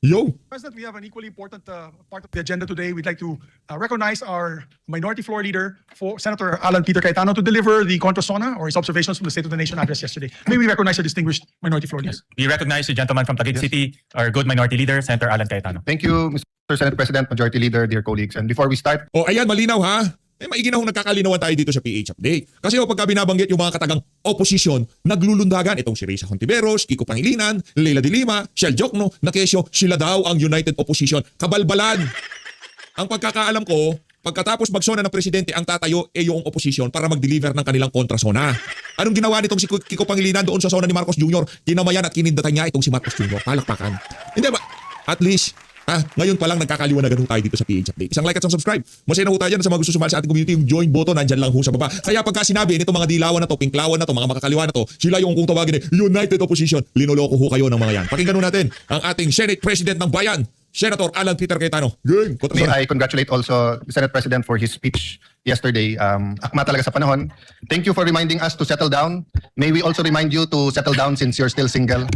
Yo! President, we have an equally important part of the agenda today. We'd like to recognize our minority floor leader, Senator Alan Peter Cayetano, to deliver the contra sona or his observations from the State of the Nation address yesterday. May we recognize our distinguished minority floor leader? We recognize the gentleman from Taguig City, our good minority leader, Senator Alan Cayetano. Thank you, Mr. Senate President, Majority Leader, dear colleagues. And before we start, O ayan, malinaw ha. Maigi na nagkakalinawan tayo dito sa PH Update. Kasi pagka binabanggit yung mga katagang oposisyon, naglulundagan itong si Risa Hontiveros, Kiko Pangilinan, Leila de Lima, Shell Jokno, na kesyo sila daw ang United Opposition. Kabalbalan! Ang pagkakaalam ko, pagkatapos magsona ng presidente, ang tatayo ay yung opposition para mag-deliver ng kanilang kontrasona. Anong ginawa nitong si Kiko Pangilinan doon sa sona ni Marcos Jr.? Tinamayan at kinindatan niya itong si Marcos Jr. Palakpakan. Hindi ba? At least, ngayon pa lang nagkakaliwanagan tayo dito sa PH Update. Isang like at isang subscribe. Masaya na ho tayo dyan sa mga gusto sumali sa ating community. Yung join button, nandyan lang ho sa baba. Kaya pagka sinabi, nito mga dilawan na to, pinklawan na to, mga makakaliwa na to, sila yung kung tawagin United Opposition. Linoloko ho kayo ng mga yan. Pakinggan ho natin ang ating Senate President ng Bayan, Senator Alan Peter Cayetano. Game! may I congratulate also the Senate President for his speech yesterday. Akma talaga sa panahon. Thank you for reminding us to settle down. May we also remind you to settle down since you're still single.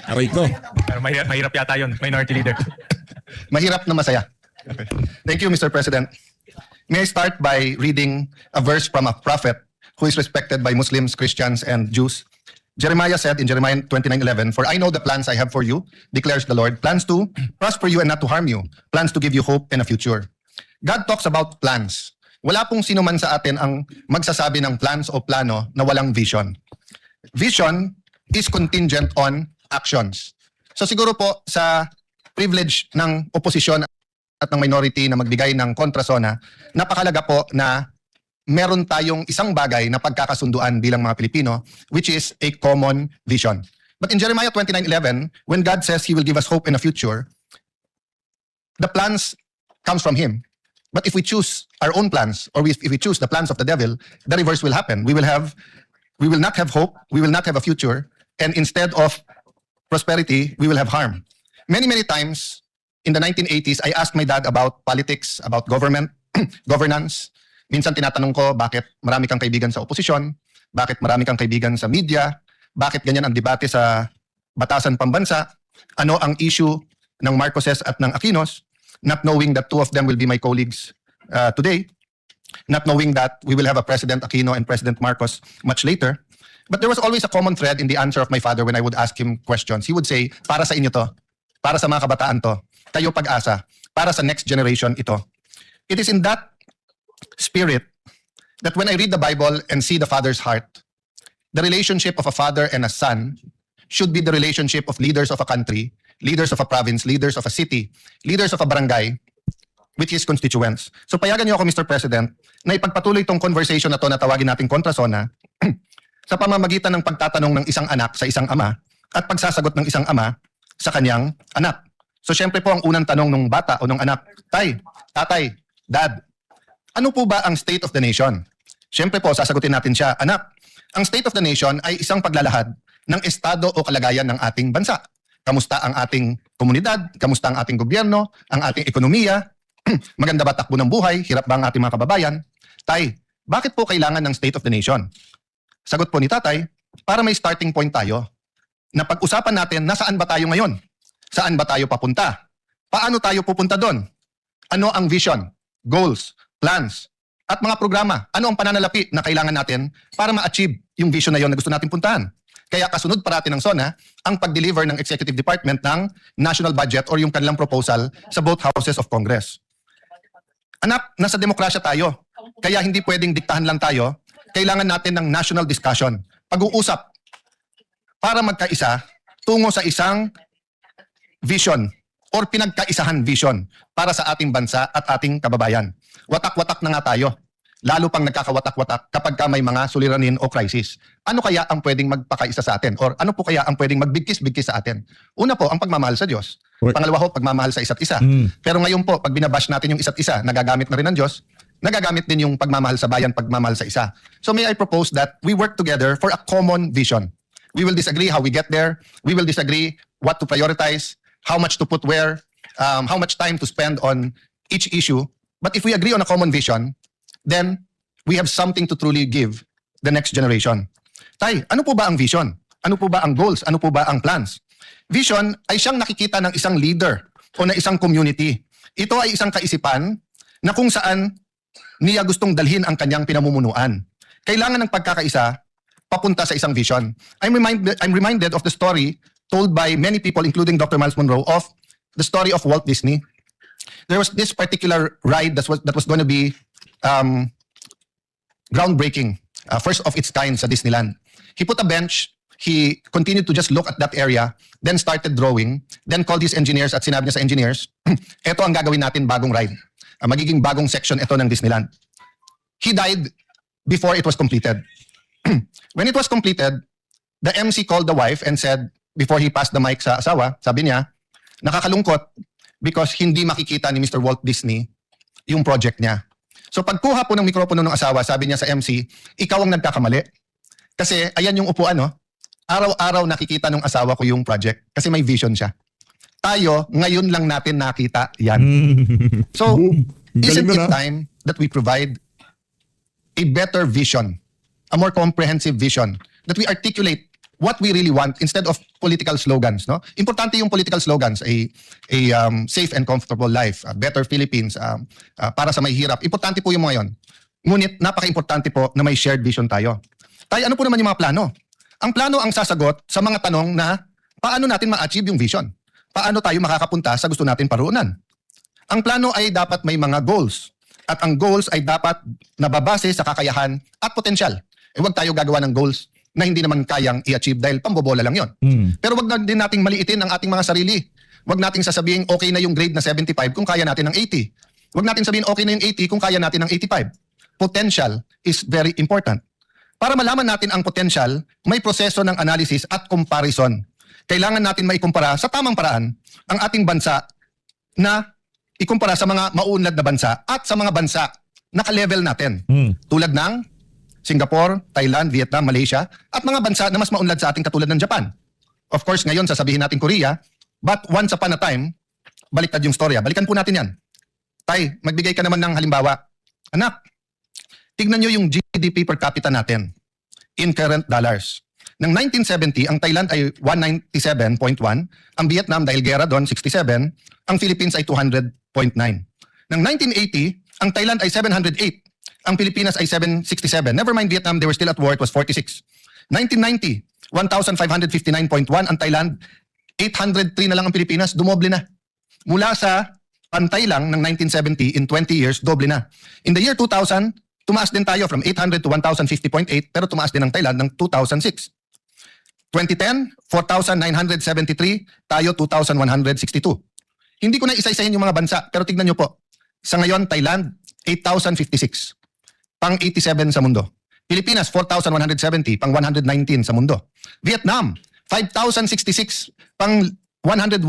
Aray ko. Pero mahirap yata yun, minority leader. Mahirap na masaya. Thank you, Mr. President. May I start by reading a verse from a prophet who is respected by Muslims, Christians, and Jews. Jeremiah said in Jeremiah 29:11, "For I know the plans I have for you, declares the Lord, plans to prosper you and not to harm you, plans to give you hope and a future." God talks about plans. Wala pong sino man sa atin ang magsasabi ng plans o plano na walang vision. Vision is contingent on actions. So siguro po sa privilege ng oposisyon at ng minority na magbigay ng kontrasona, napakalaga po na meron tayong isang bagay na pagkakasunduan bilang mga Pilipino, which is a common vision. But in Jeremiah 29:11, when God says He will give us hope in a future, the plans comes from Him. But if we choose our own plans, or if we choose the plans of the devil, the reverse will happen. We will not have hope, we will not have a future, and instead of prosperity, we will have harm. Many times in the 1980s, I asked my dad about politics, about government, governance. Minsan tinatanong ko, bakit marami kang kaibigan sa oposisyon? Bakit marami kang kaibigan sa media? Bakit ganyan ang debate sa batasan pambansa? Ano ang issue ng Marcoses at ng Aquinos? Not knowing that two of them will be my colleagues today. Not knowing that we will have a President Aquino and President Marcos much later. But there was always a common thread in the answer of my father when I would ask him questions. He would say, para sa inyo to. Para sa mga kabataan to. Kayo pag-asa. Para sa next generation ito. It is in that spirit that when I read the Bible and see the Father's heart, the relationship of a father and a son should be the relationship of leaders of a country, leaders of a province, leaders of a city, leaders of a barangay, which is constituents. So payagan niyo ako, Mr. President, na ipagpatuloy itong conversation na to na tawagin nating kontrasona sa pamamagitan ng pagtatanong ng isang anak sa isang ama at pagsasagot ng isang ama sa kanyang anak. So syempre po ang unang tanong ng bata o ng anak, Tay, Tatay, Dad, ano po ba ang state of the nation? Syempre po, sasagutin natin siya, anak, ang state of the nation ay isang paglalahad ng estado o kalagayan ng ating bansa. Kamusta ang ating komunidad? Kamusta ang ating gobyerno? Ang ating ekonomiya? Maganda ba takbo ng buhay? Hirap ba ang ating mga kababayan? Tay, bakit po kailangan ng state of the nation? Sagot po ni Tatay, para may starting point tayo na pag-usapan natin nasaan ba tayo ngayon? Saan ba tayo papunta? Paano tayo pupunta doon? Ano ang vision, goals, plans, at mga programa? Ano ang pananalapi na kailangan natin para ma-achieve yung vision na yon na gusto natin puntahan? Kaya kasunod parati ng SONA ang pag-deliver ng Executive Department ng national budget or yung kanilang proposal sa both houses of Congress. Anak, nasa demokrasya tayo. Kaya hindi pwedeng diktahan lang tayo. Kailangan natin ng national discussion. Pag-uusap para magkaisa tungo sa isang vision or pinagkaisahan vision para sa ating bansa at ating kababayan. Watak-watak na nga tayo. Lalo pang nagkakawatak-watak kapag may mga suliranin o crisis. Ano kaya ang pwedeng magpakaisa sa atin? Or ano po kaya ang pwedeng magbigkis-bigkis sa atin? Una po, ang pagmamahal sa Diyos. Pangalawa ho, pagmamahal sa isa't isa. Pero ngayon po, pag binabash natin yung isa't isa, nagagamit na rin ng Diyos, nagagamit din yung pagmamahal sa bayan, pagmamahal sa isa. So may I propose that we work together for a common vision. We will disagree how we get there. We will disagree what to prioritize, how much to put where, how much time to spend on each issue. But if we agree on a common vision, then we have something to truly give the next generation. Tay, ano po ba ang vision? Ano po ba ang goals? Ano po ba ang plans? Vision ay siyang nakikita ng isang leader o ng isang community. Ito ay isang kaisipan na kung saan niya gustong dalhin ang kanyang pinamumunuan. Kailangan ng pagkakaisa papunta sa isang vision. I'm reminded of the story told by many people, including Dr. Miles Monroe, of the story of Walt Disney. There was this particular ride that was going to be groundbreaking, first of its kind sa Disneyland. He put a bench, he continued to just look at that area, then started drawing, then called his engineers at sinabi niya sa engineers, eto ang gagawin natin bagong ride. Magiging bagong section ito ng Disneyland. He died before it was completed. When it was completed, the MC called the wife and said, before he passed the mic sa asawa, sabi niya, nakakalungkot because hindi makikita ni Mr. Walt Disney yung project niya. So pagkuha po ng mikropono ng asawa, sabi niya sa MC, ikaw ang nagkakamali. Kasi ayan yung upuan, no? Araw-araw nakikita ng asawa ko yung project kasi may vision siya. Tayo, ngayon lang natin nakita yan. So, isn't it time that we provide a better vision, a more comprehensive vision, that we articulate what we really want instead of political slogans, no? Importante yung political slogans, a safe and comfortable life, a better Philippines, para sa may hirap. Importante po yung mga yon. Ngunit napaka-importante po na may shared vision tayo. Tayo, ano po naman yung mga plano? Ang plano ang sasagot sa mga tanong na paano natin ma-achieve yung vision? Paano tayo makakapunta sa gusto natin paruunan? Ang plano ay dapat may mga goals. At ang goals ay dapat nababase sa kakayahan at potensyal. Huwag tayo gagawa ng goals na hindi naman kayang i-achieve dahil pambobola lang yon. Pero wag na din nating maliitin ang ating mga sarili. Wag nating sasabihin okay na yung grade na 75 kung kaya natin ng 80. Wag nating sabihin okay na yung 80 kung kaya natin ng 85. Potential is very important. Para malaman natin ang potential, may proseso ng analysis at comparison. Kailangan natin maikumpara sa tamang paraan ang ating bansa na ikumpara sa mga mauunlad na bansa at sa mga bansa na ka-level natin. Tulad ng Singapore, Thailand, Vietnam, Malaysia, at mga bansa na mas maunlad sa ating katulad ng Japan. Of course, ngayon sasabihin natin Korea, but once upon a time, baliktad yung storya. Balikan po natin yan. Tay, magbigay ka naman ng halimbawa. Anak, tignan nyo yung GDP per capita natin in current dollars. Ng 1970, ang Thailand ay 197.1, ang Vietnam dahil gera doon, 67, ang Philippines ay 200.9. Ng 1980, ang Thailand ay 708, ang Pilipinas ay 767. Never mind Vietnam, they were still at war, it was 46. 1990, 1,559.1 ang Thailand, 803 na lang ang Pilipinas, dumoble na. Mula sa pantay lang ng 1970, in 20 years, doble na. In the year 2000, tumaas din tayo from 800 to 1,050.8, pero tumaas din ang Thailand ng 2006. 2010, 4,973, tayo 2,162. Hindi ko na isa-isahin yung mga bansa, pero tignan nyo po. Sa ngayon, Thailand, 8,056. Pang 87 sa mundo. Pilipinas, 4,170. Pang 119 sa mundo. Vietnam, 5,066. Pang 101,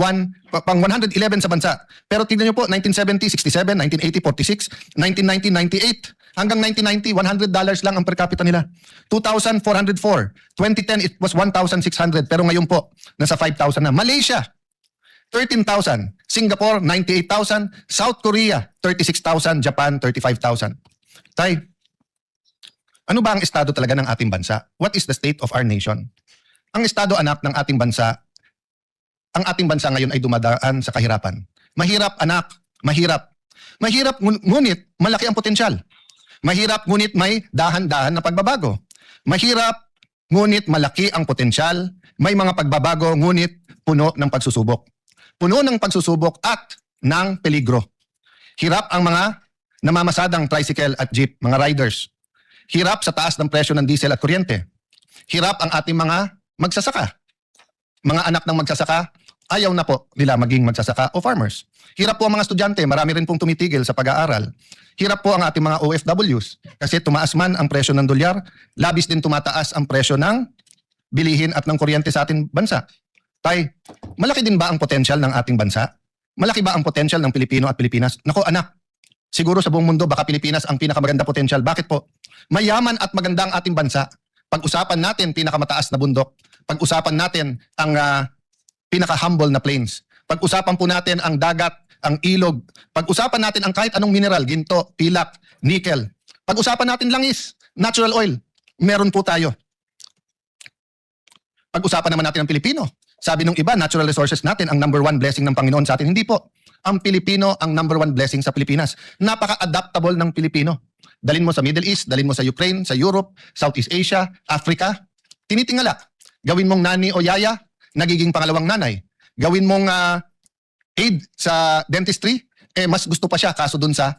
pang 111 sa bansa. Pero tignan nyo po, 1970, 67, 1980, 46, 1990, 98. Hanggang 1990, $100 lang ang per capita nila. 2,404. 2010, it was 1,600. Pero ngayon po, nasa 5,000 na. Malaysia, 13,000. Singapore, 98,000. South Korea, 36,000. Japan, 35,000. Tay, ano ba ang estado talaga ng ating bansa? What is the state of our nation? Ang estado, anak, ng ating bansa, ang ating bansa ngayon ay dumadaan sa kahirapan. Mahirap, anak. Mahirap. Mahirap, ngunit malaki ang potensyal. Mahirap, ngunit may dahan-dahan na pagbabago. Mahirap, ngunit malaki ang potensyal. May mga pagbabago, ngunit puno ng pagsusubok. Puno ng pagsusubok at ng peligro. Hirap ang mga namamasadang tricycle at jeep, mga riders. Hirap sa taas ng presyo ng diesel at kuryente. Hirap ang ating mga magsasaka. Mga anak ng magsasaka, ayaw na po nila maging magsasaka o farmers. Hirap po ang mga estudyante, marami rin pong tumitigil sa pag-aaral. Hirap po ang ating mga OFWs kasi tumaas man ang presyo ng dolyar, labis din tumataas ang presyo ng bilihin at ng kuryente sa ating bansa. Tay, malaki din ba ang potensyal ng ating bansa? Malaki ba ang potensyal ng Pilipino at Pilipinas? Nako anak, siguro sa buong mundo baka Pilipinas ang pinakamaganda potensyal. Bakit po? Mayaman at maganda ang ating bansa. Pag-usapan natin pinakamataas na bundok. Pag-usapan natin ang pinaka-humble na plains. Pag-usapan po natin ang dagat, ang ilog. Pag-usapan natin ang kahit anong mineral, ginto, pilak, nickel. Pag-usapan natin langis, natural oil. Meron po tayo. Pag-usapan naman natin ang Pilipino. Sabi nung iba, natural resources natin ang number one blessing ng Panginoon sa atin. Hindi po. Ang Pilipino ang number one blessing sa Pilipinas. Napaka-adaptable ng Pilipino. Dalin mo sa Middle East, dalin mo sa Ukraine, sa Europe, Southeast Asia, Africa. Tinitingala. Gawin mong nani o yaya, nagiging pangalawang nanay. Gawin mong aid sa dentistry, mas gusto pa siya kaso dun sa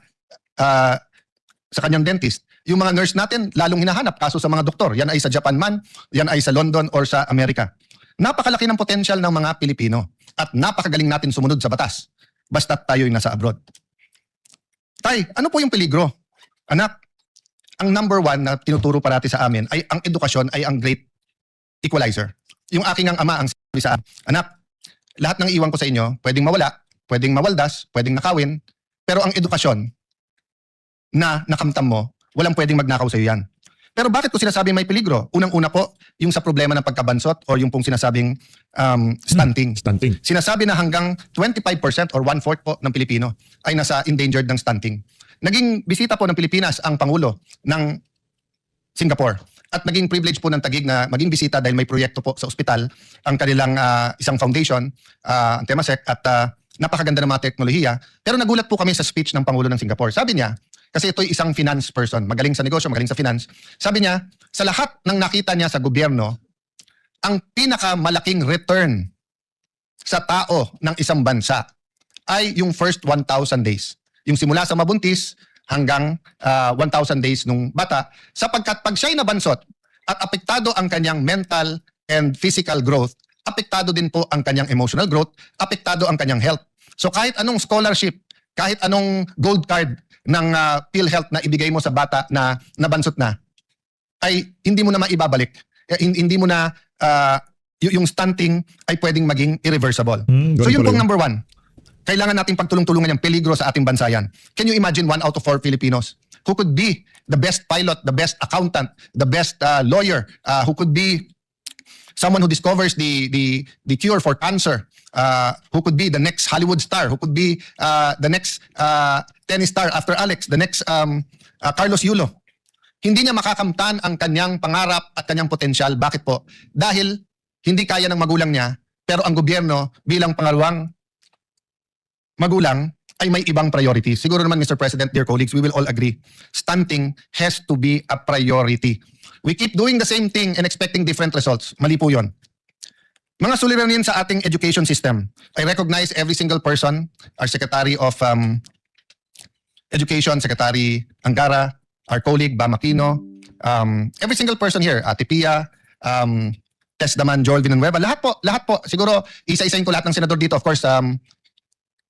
kanyang dentist. Yung mga nurse natin, lalong hinahanap kaso sa mga doktor. Yan ay sa Japan man, yan ay sa London or sa Amerika. Napakalaki ng potensyal ng mga Pilipino at napakagaling natin sumunod sa batas. Basta't tayo'y nasa abroad. Tay, ano po yung peligro? Anak, ang number one na tinuturo parati sa amin ay ang edukasyon ay ang great equalizer. Yung aking ang ama ang sabi sa amin, anak, lahat ng iwan ko sa inyo, pwedeng mawala, pwedeng mawaldas, pwedeng nakawin, pero ang edukasyon na nakamtam mo, walang pwedeng magnakaw sa iyo yan. Pero bakit ko sinasabing may peligro? Unang-una po, yung sa problema ng pagkabansot or yung pong sinasabing stunting. Stunting. Sinasabi na hanggang 25% or 1/4 po ng Pilipino ay nasa endangered ng stunting. Naging bisita po ng Pilipinas ang Pangulo ng Singapore at naging privilege po ng Taguig na maging bisita dahil may proyekto po sa ospital ang kanilang isang foundation, ang Temasek, at napakaganda ng mga teknolohiya. Pero nagulat po kami sa speech ng Pangulo ng Singapore. Sabi niya, kasi ito'y isang finance person, magaling sa negosyo, magaling sa finance. Sabi niya, sa lahat ng nakita niya sa gobyerno, ang pinakamalaking return sa tao ng isang bansa ay yung first 1,000 days. Yung simula sa mabuntis hanggang 1,000 days nung bata, sapagkat pag siya'y nabansot at apektado ang kanyang mental and physical growth, apektado din po ang kanyang emotional growth, apektado ang kanyang health. So kahit anong scholarship, kahit anong gold card ng PhilHealth na ibigay mo sa bata na nabansot na, ay hindi mo na maibabalik. Hindi mo na, yung stunting ay pwedeng maging irreversible. So yun pong number one. Kailangan nating pagtulong-tulungan yung peligro sa ating bansa yan. Can you imagine 1 out of 4 Filipinos who could be the best pilot, the best accountant, the best lawyer, who could be someone who discovers the cure for cancer, who could be the next Hollywood star, who could be the next tennis star after Alex, the next Carlos Yulo. Hindi niya makakamtan ang kanyang pangarap at kanyang potensyal. Bakit po? Dahil hindi kaya ng magulang niya, pero ang gobyerno bilang pangalawang magulang ay may ibang priorities. Siguro naman, Mr. President, dear colleagues, we will all agree, stunting has to be a priority. We keep doing the same thing and expecting different results. Mali po yun. Mga suliranin sa ating education system. I recognize every single person, our Secretary of Education, Secretary Angara, our colleague Bam Aquino, every single person here, Ate Pia, Tess Daman, Joel Villanueva, lahat po. Siguro, isa-isayin ko lahat ng senador dito. Of course,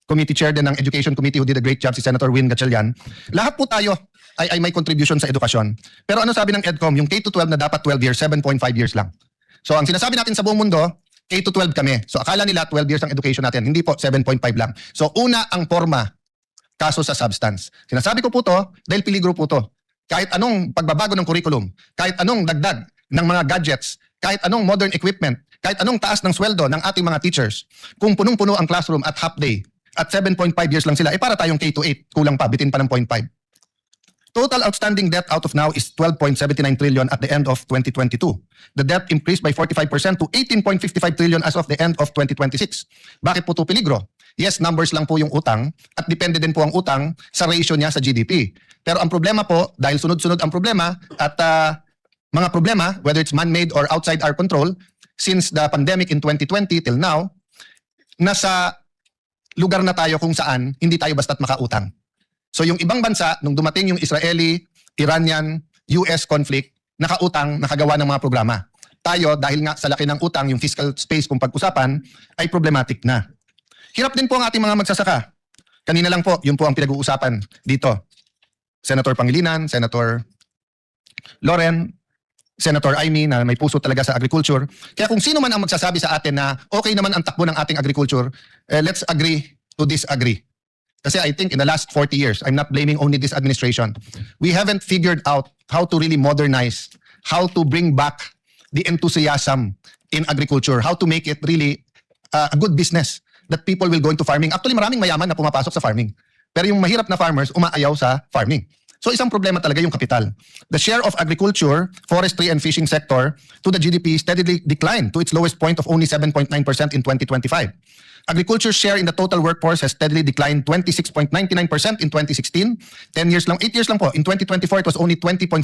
committee chair din ng Education Committee who did a great job, si Senator Win Gatchalian. Lahat po tayo ay may contribution sa edukasyon. Pero ano sabi ng EDCOM? Yung K-12 na dapat 12 years, 7.5 years lang. So ang sinasabi natin sa buong mundo, K-12 kami. So akala nila 12 years ang education natin. Hindi po, 7.5 lang. So una ang forma, kaso sa substance. Sinasabi ko po to dahil peligro po to. Kahit anong pagbabago ng curriculum, kahit anong dagdag ng mga gadgets, kahit anong modern equipment, kahit anong taas ng sweldo ng ating mga teachers, kung punong-puno ang classroom at half day, at 7.5 years lang sila, para tayong K-8, kulang pa, bitin pa ng 0.5. Total outstanding debt out of now is 12.79 trillion at the end of 2022. The debt increased by 45% to 18.55 trillion as of the end of 2026. Bakit po ito peligro? Yes, numbers lang po yung utang at depende din po ang utang sa ratio niya sa GDP. Pero ang problema po, dahil sunod-sunod ang problema at mga problema, whether it's man-made or outside our control, since the pandemic in 2020 till now, nasa lugar na tayo kung saan hindi tayo basta't makautang. So yung ibang bansa, nung dumating yung Israeli, Iranian, US conflict, nakautang, nakagawa ng mga programa. Tayo, dahil nga sa laki ng utang, yung fiscal space kung pag-usapan, ay problematic na. Hirap din po ang ating mga magsasaka. Kanina lang po, yun po ang pinag-uusapan dito. Senator Pangilinan, Senator Loren, Senator Amy na may puso talaga sa agriculture. Kaya kung sino man ang magsasabi sa atin na okay naman ang takbo ng ating agriculture, let's agree to disagree. Kasi I think in the last 40 years, I'm not blaming only this administration, we haven't figured out how to really modernize, how to bring back the enthusiasm in agriculture, how to make it really a good business that people will go into farming. Actually, maraming mayaman na pumapasok sa farming. Pero yung mahirap na farmers, umaayaw sa farming. So isang problema talaga yung kapital. The share of agriculture, forestry, and fishing sector to the GDP steadily declined to its lowest point of only 7.9% in 2025. Agriculture's share in the total workforce has steadily declined 26.99% in 2016. 8 years lang po. In 2024, it was only 20.61%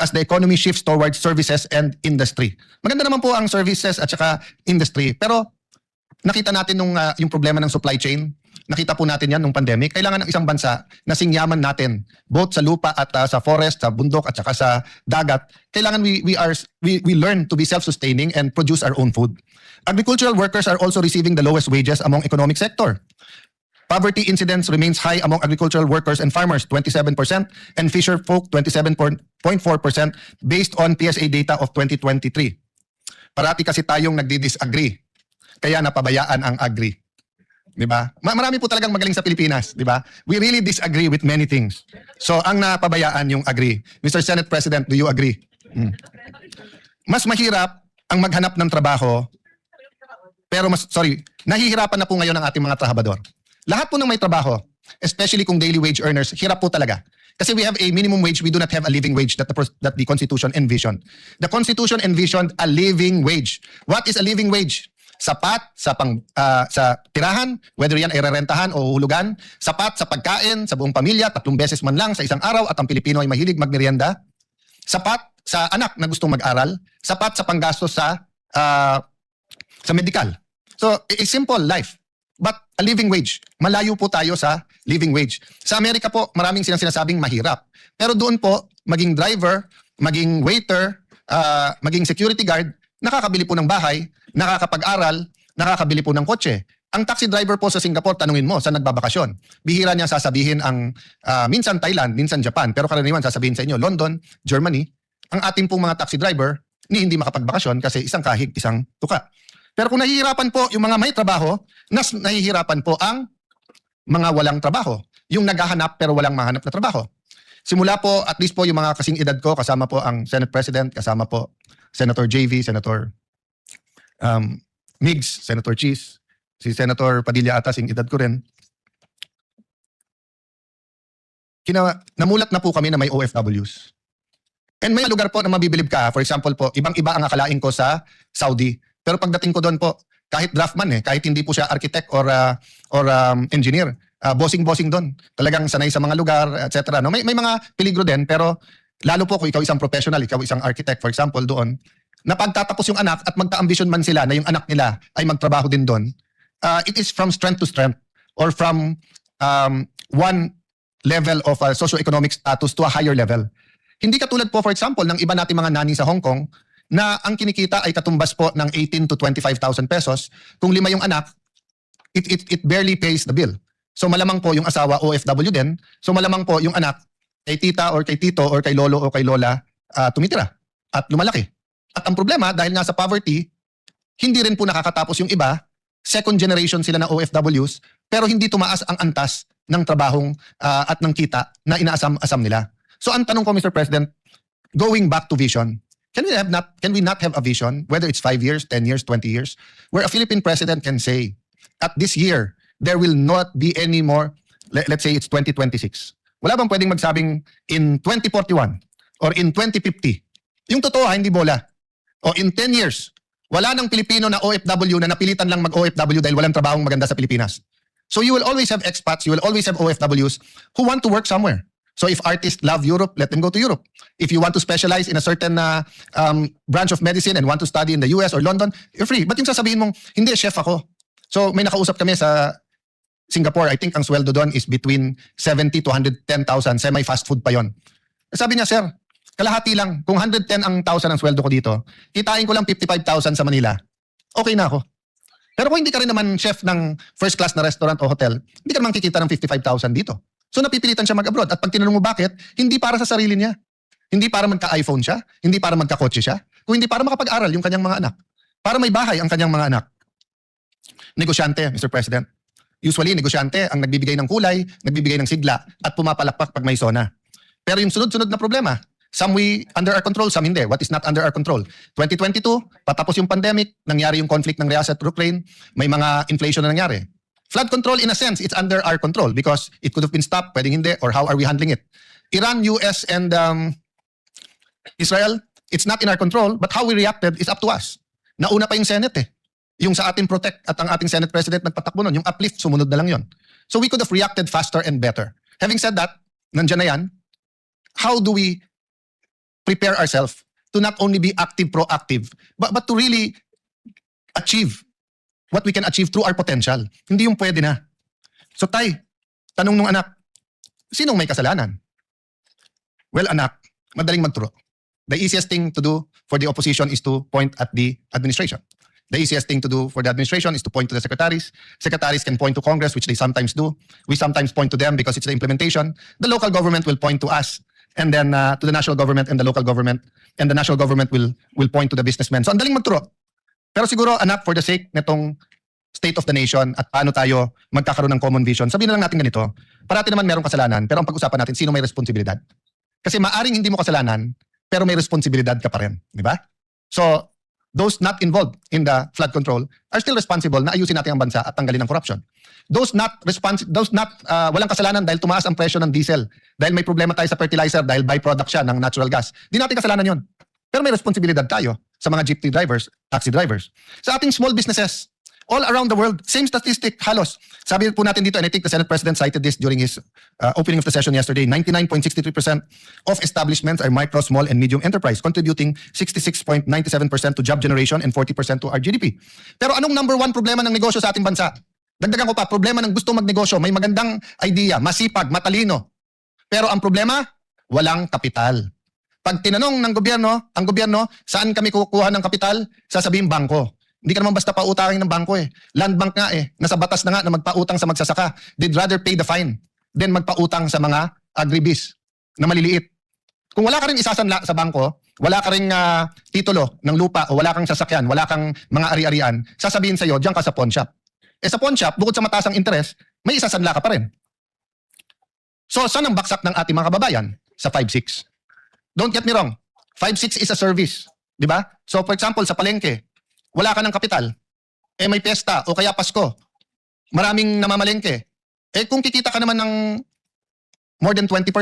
as the economy shifts towards services and industry. Maganda naman po ang services at saka industry. Pero nakita natin yung problema ng supply chain. Nakita po natin yan nung pandemic. Kailangan ng isang bansa na singyaman natin both sa lupa at sa forest, sa bundok at saka sa dagat. Kailangan we learn to be self-sustaining and produce our own food. Agricultural workers are also receiving the lowest wages among economic sector. Poverty incidence remains high among agricultural workers and farmers, 27%, and fisher folk, 27.4% based on PSA data of 2023. Parati kasi tayong nagdi-disagree. Kaya napabayaan ang agri. 'Di ba? Marami po talagang magaling sa Pilipinas, 'di ba? We really disagree with many things. So ang napabayaan yung agri. Mr. Senate President, do you agree? Mas mahirap ang maghanap ng trabaho. Pero nahihirapan na po ngayon ang ating mga trabahador. Lahat po ng may trabaho, especially kung daily wage earners, hirap po talaga. Kasi we have a minimum wage, we do not have a living wage that the Constitution envisioned. The Constitution envisioned a living wage. What is a living wage? Sapat sa tirahan, whether yan ay rerentahan o hulugan, sapat sa pagkain sa buong pamilya, 3 beses man lang sa isang araw at ang Pilipino ay mahilig magmerienda, sapat sa anak na gustong mag-aral, sapat sa panggastos sa medical. So, a simple life. But a living wage. Malayo po tayo sa living wage. Sa Amerika po, maraming sinasabing mahirap. Pero doon po, maging driver, maging waiter, maging security guard, nakakabili po ng bahay, nakakapag-aral, nakakabili po ng kotse. Ang taxi driver po sa Singapore, tanungin mo, saan nagbabakasyon? Bihira niya sasabihin ang minsan Thailand, minsan Japan, pero karaniwan sasabihin sa inyo, London, Germany. Ang ating pong mga taxi driver, hindi makapagbakasyon kasi isang kahig, isang tuka. Pero kung nahihirapan po yung mga may trabaho, nahihirapan po ang mga walang trabaho. Yung naghahanap pero walang mahanap na trabaho. Simula po, at least po yung mga kasing edad ko, kasama po ang Senate President, kasama po Senator JV, Senator Migs, Senator Cheese, si Senator Padilla ata, sing edad ko rin. Namulat na po kami na may OFWs. And may lugar po na mabibilib ka, for example po, ibang-iba ang akalain ko sa Saudi. Pero pagdating ko doon po, kahit draftman kahit hindi po siya architect or engineer, bossing-bossing doon. Talagang sanay sa mga lugar, etc. No? May mga peligro din, pero lalo po kung ikaw isang professional, ikaw isang architect, for example, doon, na pagtatapos yung anak at magka-ambisyon man sila na yung anak nila ay magtrabaho din doon, it is from strength to strength or from one level of socio-economic status to a higher level. Hindi katulad po, for example, ng iba nating mga nani sa Hong Kong na ang kinikita ay katumbas po ng 18 to 25,000 pesos. Kung 5 yung anak, it barely pays the bill. So malamang po yung asawa OFW din. So malamang po yung anak kay tita or kay tito or kay lolo o kay lola tumitira at lumalaki. At ang problema, dahil nga sa poverty, hindi rin po nakakatapos yung iba. Second generation sila na OFWs, pero hindi tumaas ang antas ng trabahong at ng kita na inaasam-asam nila. So ang tanong ko, Mr. President, going back to vision, can we not have a vision, whether it's 5 years, 10 years, 20 years, where a Philippine president can say, at this year, there will not be any more, let's say it's 2026. Wala bang pwedeng magsabing in 2041 or in 2050? Yung totoo, hindi bola. O in 10 years, wala nang Pilipino na OFW na napilitan lang mag-OFW dahil walang trabahong maganda sa Pilipinas. So you will always have expats, you will always have OFWs who want to work somewhere. So if artists love Europe, let them go to Europe. If you want to specialize in a certain branch of medicine and want to study in the US or London, you're free. But yung sasabihin mong, hindi, chef ako. So may nakausap kami sa Singapore, I think ang sweldo doon is between 70 to 110,000, semi-fast food pa yon. Sabi niya, sir, kalahati lang. Kung 110 ang thousand ang sweldo ko dito, kitain ko lang 55,000 sa Manila. Okay na ako. Pero kung hindi ka rin naman chef ng first class na restaurant o hotel, hindi ka naman kikita ng 55,000 dito. So napipilitan siya mag-abroad. At pag tinanong mo bakit, hindi para sa sarili niya. Hindi para magka-iPhone siya, hindi para magka-kotse siya, kung hindi para makapag-aral yung kanyang mga anak. Para may bahay ang kanyang mga anak. Negosyante, Mr. President. Usually, negosyante ang nagbibigay ng kulay, nagbibigay ng sigla, at pumapalakpak pag may sona. Pero yung sunod-sunod na problema, some we under our control, some hindi. What is not under our control? 2022, patapos yung pandemic, nangyari yung conflict ng Russia at Ukraine, may mga inflation na nangyari. Flood control, in a sense, it's under our control because it could have been stopped, pwedeng hindi, or how are we handling it? Iran, US, and Israel, it's not in our control, but how we reacted is up to us. Nauna pa yung Senate eh. Yung sa ating protect at ang ating Senate President nagpatakbo nun, yung uplift, sumunod na lang yon. So we could have reacted faster and better. Having said that, nandyan na yan, how do we prepare ourselves to not only be active, proactive, but to really achieve what we can achieve through our potential. Hindi yung pwede na. So tay, tanong nung anak, sinong may kasalanan? Well anak, madaling magturo. The easiest thing to do for the opposition is to point at the administration. The easiest thing to do for the administration is to point to the secretaries. Secretaries can point to Congress, which they sometimes do. We sometimes point to them because it's the implementation. The local government will point to us, and then to the national government and the local government, and the national government will point to the businessmen. So ang daling magturo. Pero siguro anak, for the sake netong state of the nation at paano tayo magkakaroon ng common vision, sabihin na lang natin ganito, parati naman merong kasalanan, pero ang pag-usapan natin, sino may responsibilidad? Kasi maaring hindi mo kasalanan, pero may responsibilidad ka pa rin. Di ba? So, those not involved in the flood control are still responsible na ayusin natin ang bansa at tanggalin ang corruption. Those not walang kasalanan dahil tumaas ang presyo ng diesel, dahil may problema tayo sa fertilizer, dahil byproduct siya ng natural gas. Di natin kasalanan yon. Pero may responsibilidad tayo sa mga jeepney drivers, taxi drivers. Sa ating small businesses, all around the world, same statistic halos. Sabi po natin dito, and I think the Senate President cited this during his opening of the session yesterday, 99.63% of establishments are micro, small, and medium enterprise, contributing 66.97% to job generation and 40% to our GDP. Pero anong number one problema ng negosyo sa ating bansa? Dagdagan ko pa, problema ng gusto magnegosyo, may magandang idea, masipag, matalino. Pero ang problema, walang kapital. Pag tinanong ng gobyerno, ang gobyerno, saan kami kukuha ng kapital? Sasabihin bangko. Hindi ka naman basta pautangin ng bangko eh. Land bank nga eh. Nasa batas na nga na magpautang sa magsasaka. They'd rather pay the fine than magpautang sa mga agribis na maliliit. Kung wala ka rin isasanla sa bangko, wala ka rin titulo ng lupa o wala kang sasakyan, wala kang mga ari-arian, sasabihin sa'yo, diyan ka sa pawn shop. Eh sa pawn shop, bukod sa mataas ang interest, may isasanla ka pa rin. So saan ang baksak ng ating mga kababayan? Sa 5-6. Don't get me wrong. 5-6 is a service. Di ba? So for example, sa palengke, wala ka ng kapital, eh may pesta o kaya Pasko, maraming namamalengke. Eh kung kikita ka naman ng more than 20%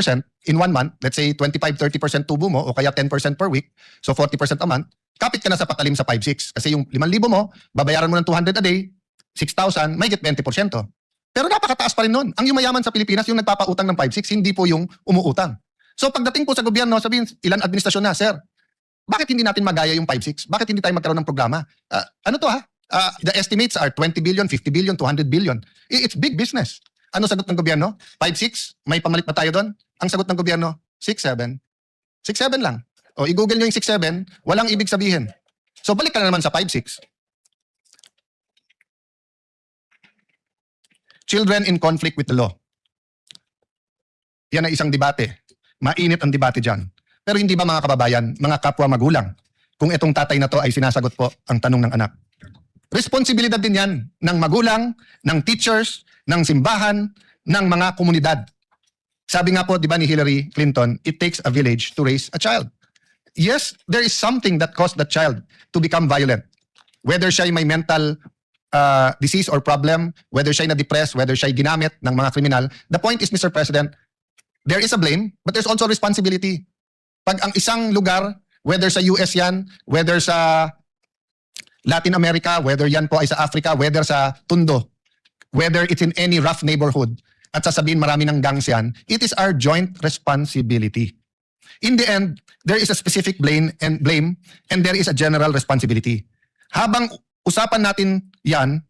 in 1 month, let's say 25-30% tubo mo o kaya 10% per week, so 40% a month, kapit ka na sa patalim sa 5-6. Kasi yung 5,000 mo, babayaran mo ng 200 a day, 6,000, may get 20%. Pero napakataas pa rin nun. Ang yumayaman sa Pilipinas, yung nagpapautang ng 5-6, hindi po yung umuutang. So pagdating po sa gobyerno, sabihin, ilan administrasyon na, sir? Bakit hindi natin magaya yung 5-6? Bakit hindi tayo magkaroon ng programa? Ano to ha? The estimates are 20 billion, 50 billion, 200 billion. It's big business. Ano sagot ng gobyerno? 5-6? May pamalit pa tayo doon? Ang sagot ng gobyerno? 6-7. 6-7 lang. O i-google nyo yung 6-7, walang ibig sabihin. So balik ka na naman sa 5-6. Children in conflict with the law. Yan ay isang debate. Mainit ang debate dyan. Pero hindi ba mga kababayan, mga kapwa magulang, kung itong tatay na to ay sinasagot po ang tanong ng anak? Responsibilidad din yan ng magulang, ng teachers, ng simbahan, ng mga komunidad. Sabi nga po, di ba ni Hillary Clinton, it takes a village to raise a child. Yes, there is something that caused that child to become violent. Whether siya ay may mental disease or problem, whether siya ay na-depressed, whether siya ay ginamit ng mga kriminal, the point is, Mr. President, there is a blame, but there's also responsibility. Pag ang isang lugar, whether sa US yan, whether sa Latin America, whether yan po ay sa Africa, whether sa Tondo, whether it's in any rough neighborhood, at sasabihin marami ng gangs yan, it is our joint responsibility. In the end, there is a specific blame and there is a general responsibility. Habang usapan natin yan,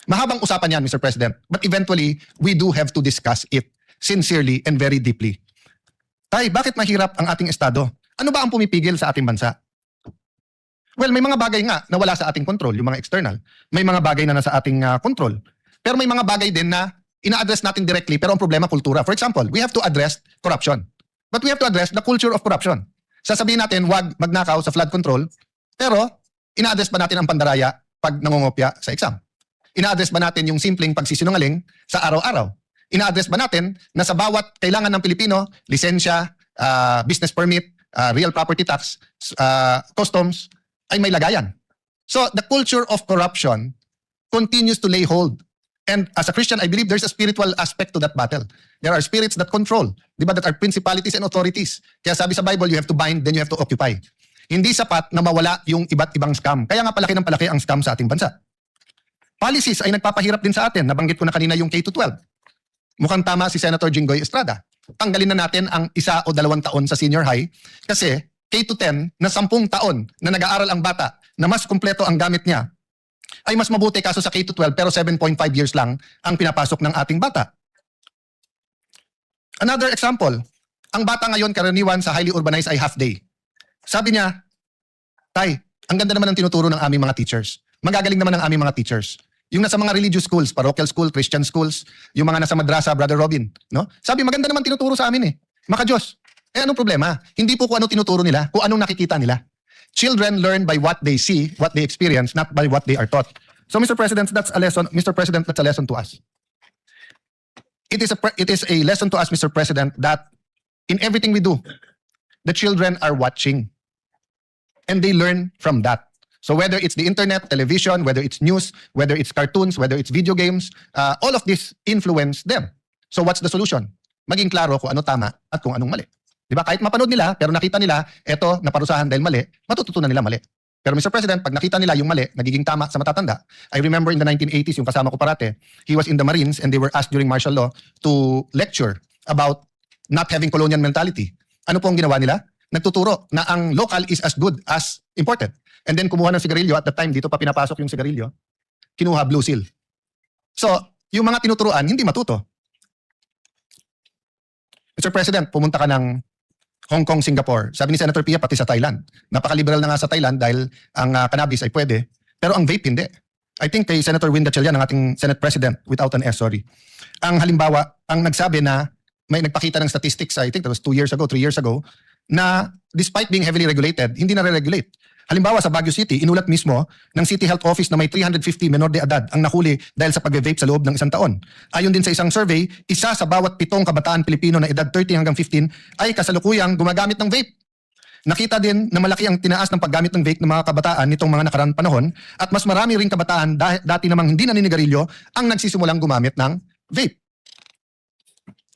mahabang usapan yan, Mr. President, but eventually, we do have to discuss it sincerely and very deeply. Tay, bakit mahirap ang ating estado? Ano ba ang pumipigil sa ating bansa? Well, may mga bagay nga na wala sa ating control, yung mga external. May mga bagay na nasa ating control. Pero may mga bagay din na ina-address natin directly, pero ang problema, kultura. For example, we have to address corruption. But we have to address the culture of corruption. Sasabihin natin, wag magnakaw sa flood control, pero ina-address ba natin ang pandaraya pag nangungopya sa exam? Ina-address ba natin yung simpleng pagsisinungaling sa araw-araw? Ina-address ba natin na sa bawat kailangan ng Pilipino, lisensya, business permit, real property tax, customs, ay may lagayan? So the culture of corruption continues to lay hold And as a Christian, I believe there's a spiritual aspect to that battle. There are spirits that control, di ba, that are principalities and authorities. Kaya sabi sa Bible, you have to bind, then you have to occupy. Hindi sapat na mawala yung iba't ibang scam. Kaya nga palaki ng palaki ang scam sa ating bansa. Policies ay nagpapahirap din sa atin. Nabanggit ko na kanina yung K-12. Mukhang tama si Senator Jinggoy Estrada. Tanggalin na natin ang 1 o 2 taon sa senior high kasi K-10 na 10 taon na nag-aaral ang bata na mas kumpleto ang gamit niya ay mas mabuti kaso sa K-12 pero 7.5 years lang ang pinapasok ng ating bata. Another example, ang bata ngayon karaniwan sa highly urbanized ay half day. Sabi niya, Tay, ang ganda naman ng tinuturo ng aming mga teachers. Magagaling naman ng aming mga teachers. Yung nasa mga religious schools, parochial school, Christian schools, yung mga nasa madrasa, Brother Robin, no? Sabi, maganda naman tinuturo sa amin eh. Maka Diyos. Eh anong problema? Hindi po kung ano tinuturo nila, kung anong nakikita nila. Children learn by what they see, what they experience, not by what they are taught. So Mr. President, that's a lesson. Mr. President, that's a lesson to us. It is a lesson to us, Mr. President, that in everything we do, the children are watching. And they learn from that. So whether it's the internet, television, whether it's news, whether it's cartoons, whether it's video games, all of this influence them. So what's the solution? Maging klaro kung ano tama at kung anong mali. Diba? Kahit mapanood nila, pero nakita nila, eto, naparusahan dahil mali, matututunan nila mali. Pero Mr. President, pag nakita nila yung mali, nagiging tama sa matatanda. I remember in the 1980s, yung kasama ko parate, he was in the Marines and they were asked during martial law to lecture about not having colonial mentality. Ano po ang ginawa nila? Nagtuturo na ang local is as good as imported. And then kumuha ng sigarilyo, at the time dito pa pinapasok yung sigarilyo, kinuha Blue Seal. So, yung mga tinuturuan, hindi matuto. Mr. President, pumunta ka ng Hong Kong, Singapore. Sabi ni Senator Pia, pati sa Thailand. Napaka-liberal na nga sa Thailand dahil ang cannabis ay pwede. Pero ang vape hindi. I think kay Senator Win Gatchalian, ang ating Senate President, without an S, sorry. Ang halimbawa, ang nagsabi na may nagpakita ng statistics, I think that was 2 years ago, 3 years ago, na despite being heavily regulated, hindi na re-regulate. Halimbawa sa Baguio City, inulat mismo ng City Health Office na may 350 menor de edad ang nahuli dahil sa pag-vape sa loob ng 1 taon. Ayon din sa isang survey, 1 sa bawat 7 kabataan Pilipino na edad 30 hanggang 15 ay kasalukuyang gumagamit ng vape. Nakita din na malaki ang tinaas ng paggamit ng vape ng mga kabataan nitong mga nakaraang panahon at mas marami ring kabataan dati namang hindi naninigarilyo ang nagsisimulang gumamit ng vape.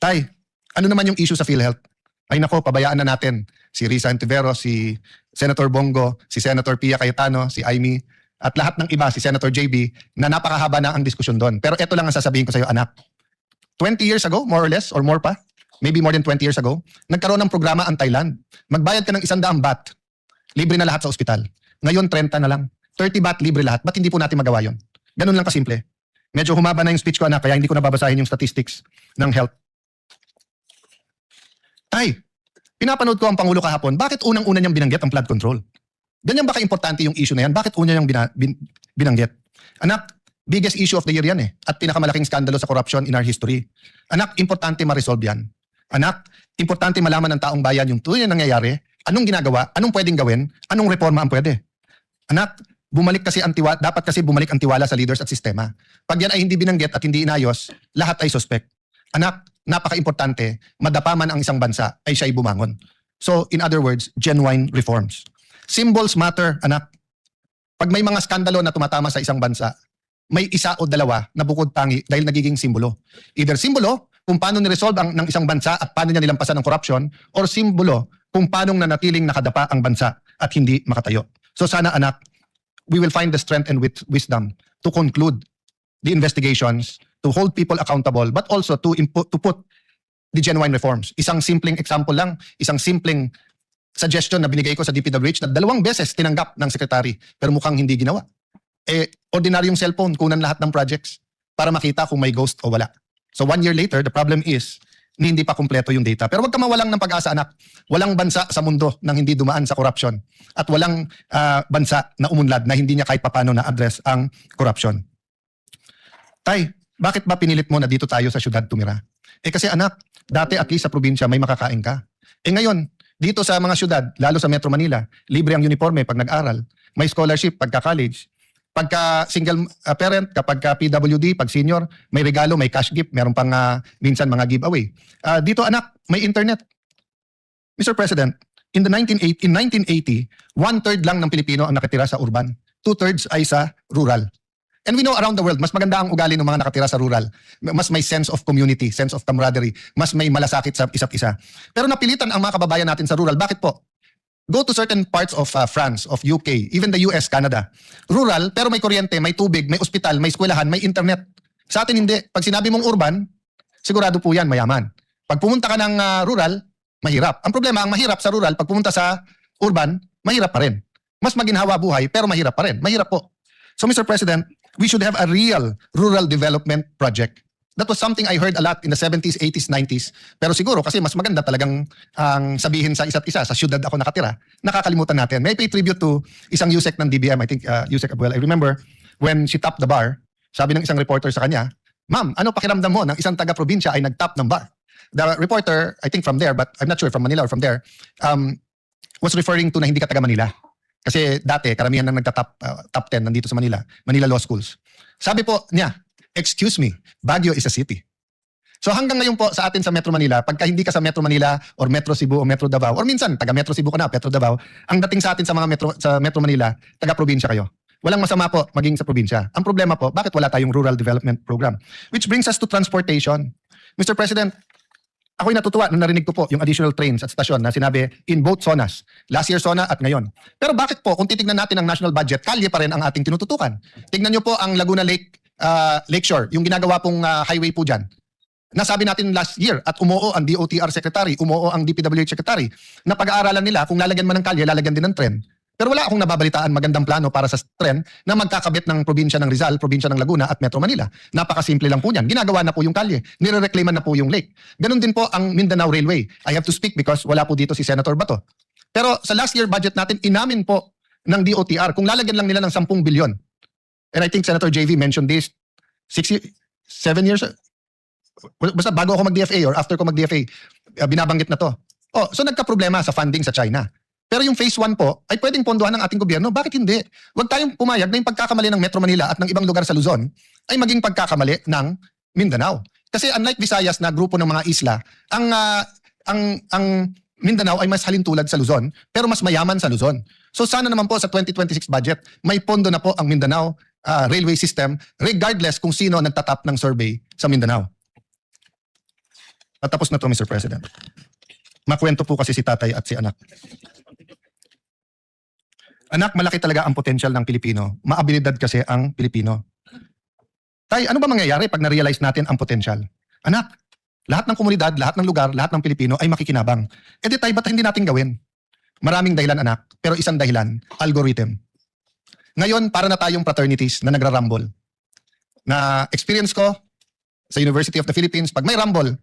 Tay, ano naman yung issue sa PhilHealth? Ay nako, pabayaan na natin si Risa Antiveros, si Senator Bongo, si Senator Pia Cayetano, si Aimee, at lahat ng iba, si Senator JB, na napakahaba na ang diskusyon doon. Pero ito lang ang sasabihin ko sa iyo, anak. 20 years ago, more or less, or more pa, maybe more than 20 years ago, nagkaroon ng programa ang Thailand. Magbayad ka ng 100 baht, libre na lahat sa ospital. Ngayon, 30 na lang. 30 baht, libre lahat. Ba't hindi po natin magawa yun? Ganun lang kasimple. Medyo humaba na yung speech ko, anak, kaya hindi ko nababasahin yung statistics ng health. Tay, pinapanood ko ang Pangulo kahapon, bakit unang-una niyang binanggit ang flood control? Ganyan ba ka-importante yung issue na yan? Bakit una niyang binanggit? Anak, biggest issue of the year yan eh. At pinakamalaking skandalo sa corruption in our history. Anak, importante ma-resolve yan. Anak, importante malaman ng taong bayan yung tunay na nangyayari, anong ginagawa, anong pwedeng gawin, anong reforma ang pwede. Anak, dapat kasi bumalik ang tiwala sa leaders at sistema. Pag yan ay hindi binanggit at hindi inayos, lahat ay suspect. Anak, napaka-importante, madapa man ang isang bansa ay siya'y bumangon. So, in other words, genuine reforms. Symbols matter, anak. Pag may mga skandalo na tumatama sa isang bansa, may 1 o 2 na bukod tangi dahil nagiging simbolo. Either simbolo kung paano ni-resolve ng isang bansa at paano niya nilampasan ang corruption, or simbolo kung paano nanatiling nakadapa ang bansa at hindi makatayo. So sana anak, we will find the strength and wisdom to conclude the investigations, to hold people accountable, but also to put the genuine reforms. Isang simpleng example lang, isang simpleng suggestion na binigay ko sa DPWH na 2 beses tinanggap ng secretary pero mukhang hindi ginawa. Ordinaryong cellphone, kunan lahat ng projects para makita kung may ghost o wala. So 1 year later, the problem is hindi pa kumpleto yung data. Pero wag ka mawalang ng pag-asa, anak. Walang bansa sa mundo nang hindi dumaan sa corruption. At walang bansa na umunlad na hindi niya kahit papano na-address ang corruption. Tay, bakit ba pinilit mo na dito tayo sa syudad tumira? Kasi anak, dati at least sa probinsya may makakain ka. Ngayon, dito sa mga syudad, lalo sa Metro Manila, libre ang uniforme pag nag-aral. May scholarship pagka college. Pagka single parent, kapag PWD, pag senior, may regalo, may cash gift, meron pang minsan mga giveaway. Dito anak, may internet. Mr. President, in 1980, 1/3 lang ng Pilipino ang nakatira sa urban. 2/3 ay sa rural. And we know around the world, mas maganda ang ugali ng mga nakatira sa rural. Mas may sense of community, sense of camaraderie, mas may malasakit sa isa't isa. Pero napilitan ang mga kababayan natin sa rural. Bakit po? Go to certain parts of France, of UK, even the US, Canada. Rural, pero may kuryente, may tubig, may ospital, may eskwelahan, may internet. Sa atin hindi. Pag sinabi mong urban, sigurado po yan, mayaman. Pag pumunta ka ng rural, mahirap. Ang problema, ang mahirap sa rural, pag pumunta sa urban, mahirap pa rin. Mas maginhawa buhay, pero mahirap pa rin. Mahirap po. So Mr. President, we should have a real rural development project. That was something I heard a lot in the 70s, 80s, 90s. Pero siguro kasi mas maganda talagang ang sabihin sa isa't isa, sa syudad ako nakatira, nakakalimutan natin. May I pay tribute to isang USEC ng DBM, I think USEC Abuel. I remember when she tapped the bar, sabi ng isang reporter sa kanya, "Ma'am, ano pakiramdam mo ng isang taga-probinsya ay nag-tap ng bar?" The reporter, I think from there, but I'm not sure from Manila or from there, was referring to na hindi ka taga Manila. Kasi dati, karamihan na nagtatap top 10 nandito sa Manila, Manila Law Schools. Sabi po niya, "Excuse me, Baguio is a city." So hanggang ngayon po sa atin sa Metro Manila, pagka hindi ka sa Metro Manila or Metro Cebu o Metro Davao, or minsan taga Metro Cebu ka na, Metro Davao, ang dating sa atin sa mga Metro Manila, taga-probinsya kayo. Walang masama po maging sa probinsya. Ang problema po, bakit wala tayong rural development program? Which brings us to transportation. Mr. President, ako'y natutuwa nung narinig ko po yung additional trains at stasyon na sinabi in both zonas. Last year zona at ngayon. Pero bakit po, kung titignan natin ang national budget, kalye pa rin ang ating tinututukan. Tignan nyo po ang Laguna Lakeshore, yung ginagawa pong highway po dyan. Nasabi natin last year at umuo ang DOTR Secretary, umuo ang DPWH Secretary, na pag-aaralan nila kung lalagyan man ng kalye, lalagyan din ng tren. Pero wala akong nababalitaan magandang plano para sa tren na magkakabit ng probinsya ng Rizal, probinsya ng Laguna at Metro Manila. Napakasimple lang po niyan. Ginagawa na po yung kalye. Nire-reclaiman na po yung lake. Ganon din po ang Mindanao Railway. I have to speak because wala po dito si Senator Bato. Pero sa last year budget natin, inamin po ng DOTR kung lalagyan lang nila ng 10 bilyon. And I think Senator JV mentioned this 7 years, basta bago ako mag-DFA or after ko mag-DFA, binabanggit na to. Oh, so nagka-problema sa funding sa China. Pero yung phase 1 po ay pwedeng pondohan ng ating gobyerno. Bakit hindi? Huwag tayong pumayag na yung pagkakamali ng Metro Manila at ng ibang lugar sa Luzon ay maging pagkakamali ng Mindanao. Kasi unlike Visayas na grupo ng mga isla, ang Mindanao ay mas halintulad sa Luzon pero mas mayaman sa Luzon. So sana naman po sa 2026 budget may pondo na po ang Mindanao railway system regardless kung sino nagtatap ng survey sa Mindanao. At tapos na to, Mr. President. Makwento po kasi si tatay at si anak. Anak, malaki talaga ang potential ng Pilipino. Maabilidad kasi ang Pilipino. Tay, ano ba mangyayari pag na-realize natin ang potential? Anak, lahat ng komunidad, lahat ng lugar, lahat ng Pilipino ay makikinabang. E di tay, ba't hindi natin gawin? Maraming dahilan, anak. Pero isang dahilan, algorithm. Ngayon, para na tayong fraternities na nagra-rumble. Na experience ko sa University of the Philippines, pag may rumble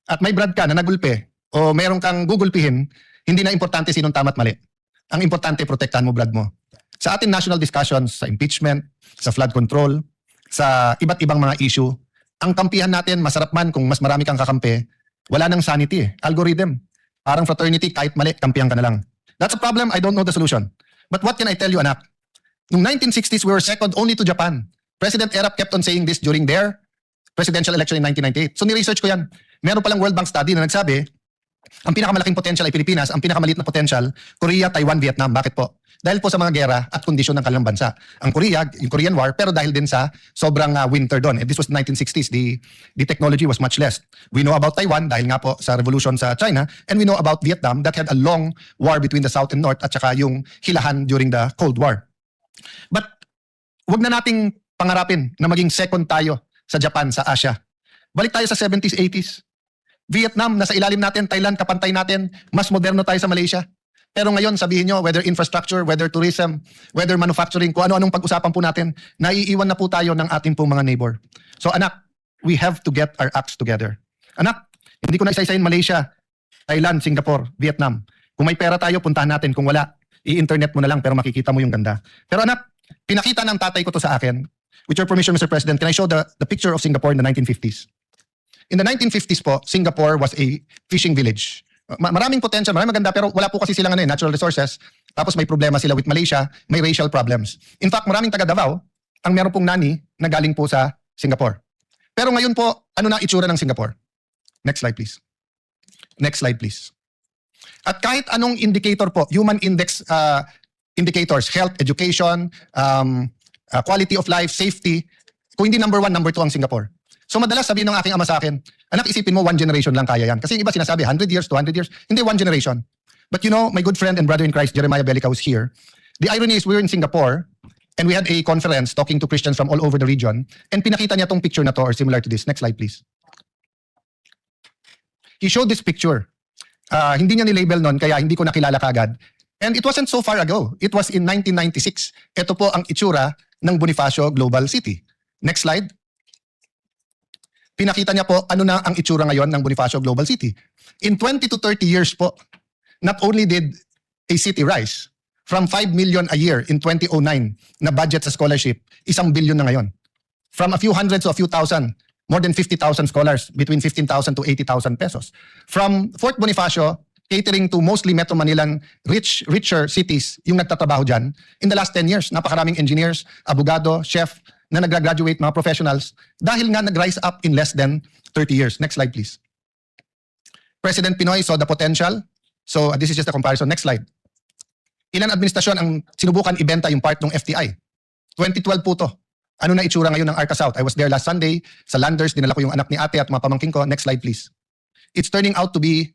at may brad ka na nagulpe o meron kang gugulpihin, hindi na importante sinong tama at mali. Ang importante, protektahan mo brad mo. Sa ating national discussions, sa impeachment, sa flood control, sa iba't ibang mga issue, ang kampihan natin, masarap man kung mas marami kang kakampi, wala nang sanity eh. Algorithm. Parang fraternity, kahit mali, kampihan ka na lang. That's a problem, I don't know the solution. But what can I tell you, anak? Noong 1960s, we were second only to Japan. President Erap kept on saying this during their presidential election in 1998. So ni-research ko yan. Meron palang World Bank study na nagsabi, ang pinakamalaking potential ay Pilipinas, ang pinakamaliit na potential, Korea, Taiwan, Vietnam. Bakit po? Dahil po sa mga gera at kondisyon ng kanilang bansa. Ang Korea, yung Korean War, pero dahil din sa sobrang winter doon. This was the 1960s, the technology was much less. We know about Taiwan dahil nga po sa revolution sa China, and we know about Vietnam that had a long war between the South and North at saka yung hilahan during the Cold War. But wag na nating pangarapin na maging second tayo sa Japan, sa Asia. Balik tayo sa 70s, 80s. Vietnam, nasa ilalim natin, Thailand, kapantay natin, mas moderno tayo sa Malaysia. Pero ngayon, sabihin nyo, whether infrastructure, whether tourism, whether manufacturing, kung ano-anong pag-usapan po natin, naiiwan na po tayo ng ating pong mga neighbor. So anak, we have to get our acts together. Anak, hindi ko na isa-isahin Malaysia, Thailand, Singapore, Vietnam. Kung may pera tayo, puntahan natin. Kung wala, i-internet mo na lang pero makikita mo yung ganda. Pero anak, pinakita ng tatay ko to sa akin. With your permission, Mr. President, can I show the picture of Singapore in the 1950s? In the 1950s po, Singapore was a fishing village. Maraming potential, maraming maganda, pero wala po kasi silang natural resources. Tapos may problema sila with Malaysia, may racial problems. In fact, maraming taga Davao ang meron pong nani na galing po sa Singapore. Pero ngayon po, ano na itsura ng Singapore? Next slide, please. Next slide, please. At kahit anong indicator po, human index indicators, health, education, quality of life, safety. Kung hindi number 1, number 2 ang Singapore. So madalas sabihin ng aking ama sa akin, anak, isipin mo 1 generation lang kaya yan. Kasi yung iba sinasabi 100 years, 200 years. Hindi, 1 generation. But you know, my good friend and brother in Christ, Jeremiah Belica, was here. The irony is we were in Singapore and we had a conference talking to Christians from all over the region, and pinakita niya tong picture na to or similar to this. Next slide, please. He showed this picture. Hindi niya nilabel nun, kaya hindi ko nakilala kaagad. And it wasn't so far ago. It was in 1996. Ito po ang itsura ng Bonifacio Global City. Next slide. Pinakita niya po ano na ang itsura ngayon ng Bonifacio Global City. In 20 to 30 years po, not only did a city rise from 5 million a year in 2009 na budget sa scholarship, 1 billion na ngayon. From a few hundreds to a few thousand, more than 50,000 scholars, between 15,000 to 80,000 pesos. From Fort Bonifacio, catering to mostly Metro Manilan richer cities yung nagtatrabaho dyan. In the last 10 years, napakaraming engineers, abogado, chef, na nag-graduate mga professionals dahil nga nag-rise up in less than 30 years. Next slide, please. President Pinoy saw the potential. So this is just a comparison. Next slide. Ilan administrasyon ang sinubukan ibenta yung part ng FTI? 2012 po to. Ano na itsura ngayon ng Arca South? I was there last Sunday. Sa Landers, dinala ko yung anak ni ate at mga pamangkin ko. Next slide, please. It's turning out to be,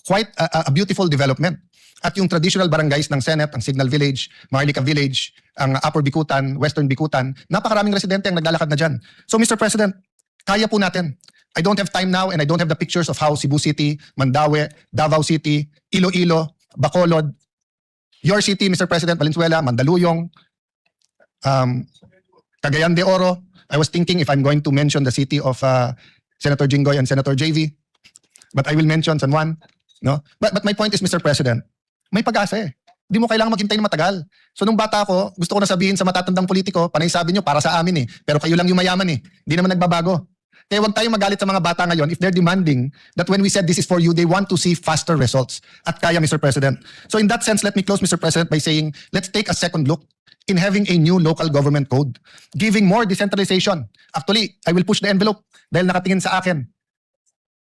quite a beautiful development. At yung traditional barangays ng Senate, ang Signal Village, Marlica Village, ang Upper Bikutan, Western Bikutan, napakaraming residente ang naglalakad na dyan. So Mr. President, kaya po natin. I don't have time now and I don't have the pictures of how Cebu City, Mandaue, Davao City, Iloilo, Bacolod, your city, Mr. President, Valenzuela, Mandaluyong, Cagayan de Oro. I was thinking if I'm going to mention the city of Senator Jinggoy and Senator JV, but I will mention San Juan. No? But my point is, Mr. President, may pag-asa eh. Hindi mo kailangan maghintay ng matagal. So nung bata ko, gusto ko na sabihin sa matatandang politiko, panay sabi nyo, para sa amin eh. Pero kayo lang yung mayaman eh. Hindi naman nagbabago. Kaya huwag tayong magalit sa mga bata ngayon if they're demanding that when we said this is for you, they want to see faster results. At kaya, Mr. President. So in that sense, let me close, Mr. President, by saying, let's take a second look in having a new local government code, giving more decentralization. Actually, I will push the envelope dahil nakatingin sa akin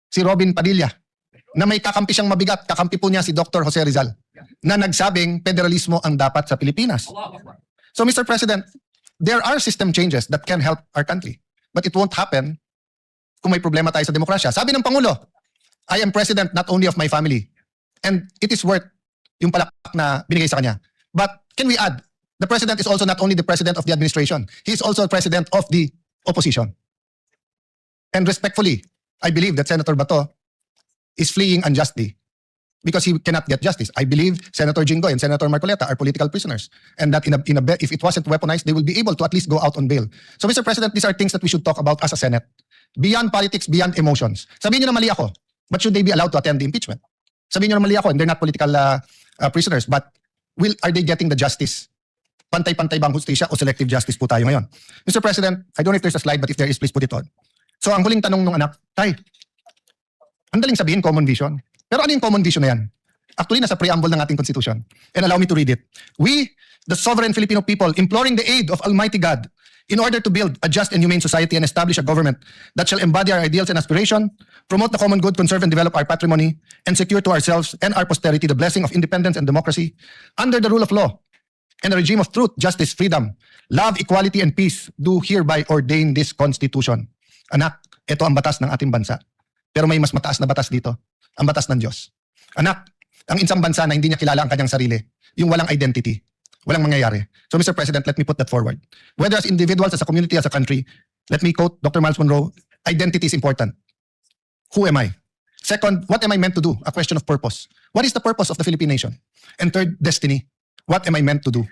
si Robin Padilla, na may kakampi siyang mabigat, kakampi po niya si Dr. Jose Rizal, na nagsabing federalismo ang dapat sa Pilipinas. So Mr. President, there are system changes that can help our country. But it won't happen kung may problema tayo sa demokrasya. Sabi ng Pangulo, I am president not only of my family. And it is worth yung palakpak na binigay sa kanya. But can we add, the president is also not only the president of the administration, he is also the president of the opposition. And respectfully, I believe that Senator Bato is fleeing unjustly because he cannot get justice. I believe Senator Jinggoy and Senator Marcoleta are political prisoners, and that if it wasn't weaponized, they will be able to at least go out on bail. So Mr. President, these are things that we should talk about as a Senate. Beyond politics, beyond emotions. Sabihin nyo na mali ako, but should they be allowed to attend the impeachment? Sabihin nyo na mali ako, and they're not political prisoners, but are they getting the justice? Pantay-pantay bang hustisya o selective justice po tayo ngayon? Mr. President, I don't know if there's a slide, but if there is, please put it on. So ang huling tanong ng anak, Tay, ang daling sabihin, common vision. Pero ano yung common vision na yan? Actually, nasa preamble ng ating Constitution. And allow me to read it. We, the sovereign Filipino people, imploring the aid of Almighty God, in order to build a just and humane society and establish a government that shall embody our ideals and aspiration, promote the common good, conserve and develop our patrimony, and secure to ourselves and our posterity the blessing of independence and democracy, under the rule of law, and a regime of truth, justice, freedom, love, equality, and peace, do hereby ordain this Constitution. Anak, ito ang batas ng ating bansa. Pero may mas mataas na batas dito, ang batas ng Diyos. Anak, ang isang bansa na hindi niya kilala ang kanyang sarili, yung walang identity, walang mangyayari. So Mr. President, let me put that forward. Whether as individuals, as a community, as a country, let me quote Dr. Miles Monroe, identity is important. Who am I? Second, what am I meant to do? A question of purpose. What is the purpose of the Philippine nation? And third, destiny. What am I meant to do?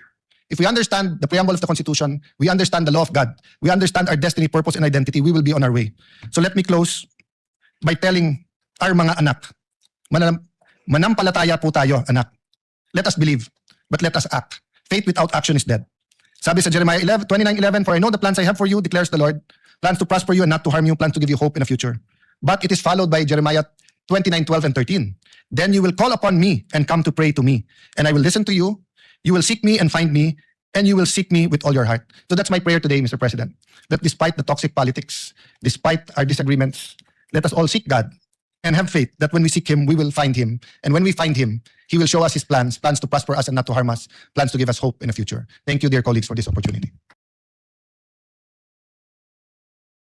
If we understand the preamble of the Constitution, we understand the law of God, we understand our destiny, purpose, and identity, we will be on our way. So let me close by telling our mga anak, manampalataya po tayo, anak. Let us believe, but let us act. Faith without action is dead. Sabi sa Jeremiah 29:11, for I know the plans I have for you, declares the Lord, plans to prosper you and not to harm you, plans to give you hope in the future. But it is followed by Jeremiah 29:12 and 13. Then you will call upon me and come to pray to me, and I will listen to you. You will seek me and find me, and you will seek me with all your heart. So that's my prayer today, Mr. President, that despite the toxic politics, despite our disagreements, let us all seek God and have faith that when we seek him, we will find him. And when we find him, he will show us his plans to prosper us and not to harm us, plans to give us hope in the future. Thank you, dear colleagues, for this opportunity.